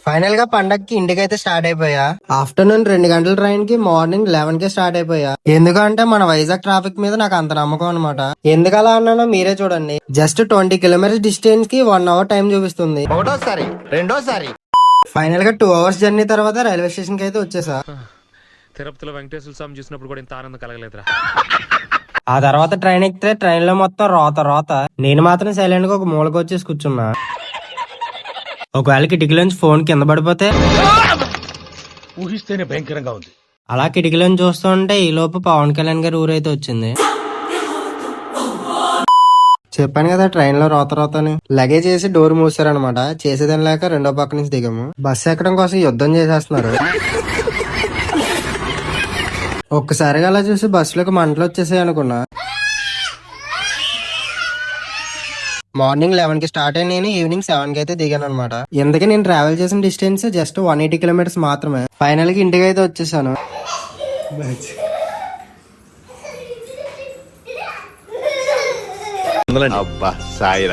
Final గా పండక్కి ఇంటికైతే స్టార్ట్ అయిపోయా. ఆఫ్టర్నూన్ 2 గంటల ట్రైన్ కి మార్నింగ్ 11 కే స్టార్ట్ అయిపోయా. ఎందుకంటే మన వైజాగ్ ట్రాఫిక్ మీద నాకు అంత నమ్మకం అనమాట. ఎందుకలా అన్నానో మీరే చూడండి. జస్ట్ 20 కిలోమీటర్స్ డిస్టెన్స్ కి 1 అవర్ టైం చూపిస్తుంది. ఒకటోసారి రెండోసారి ఫైనల్ గా 2 అవర్స్ జర్నీ తర్వాత రైల్వే స్టేషన్ కి అయితే వచ్చేసా. తిరుపతిలో వెంకటేశ్వర స్వామి చూసినప్పుడు కూడా ఇంత ఆనందం కలగలేదురా. ఆ తర్వాత ట్రైన్ ఎక్కితే ట్రైన్ లో మొత్తం రోత. నేను మాత్రం సైలెంట్ గా ఒక మూలకు వచ్చేసి కూర్చున్నా. ఒకవేళ కిటికీలోంచి ఫోన్ కింద పడిపోతే ఊహిస్తేనే భయంకరంగా ఉంది. అలా కిటికీలోంచి చూస్తూ ఉంటే ఈ లోపు పవన్ కళ్యాణ్ గారి ఊరైతే వచ్చింది. చెప్పాను కదా ట్రైన్ లో రోత అని. లగేజ్ చేసి డోర్ మూసారనమాట. చేసేదని లేక రెండో పక్క నుంచి దిగాము. బస్సు ఎక్కడం కోసం యుద్ధం చేసేస్తున్నారు. ఒక్కసారిగా అలా చూసి బస్సులోకి మంటలు వచ్చేసాయి అనుకున్నా. మార్నింగ్ 11 కి స్టార్ట్ అయిన నేను ఈవినింగ్ 7 కి అయితే దిగాను అనమాట. ఎందుకే నేను ట్రావెల్ చేసిన డిస్టెన్స్ జస్ట్ 180 కిలోమీటర్స్ మాత్రమే. ఫైనల్ కి ఇంటికి అయితే వచ్చేసాను. అబ్బా సాయిరా.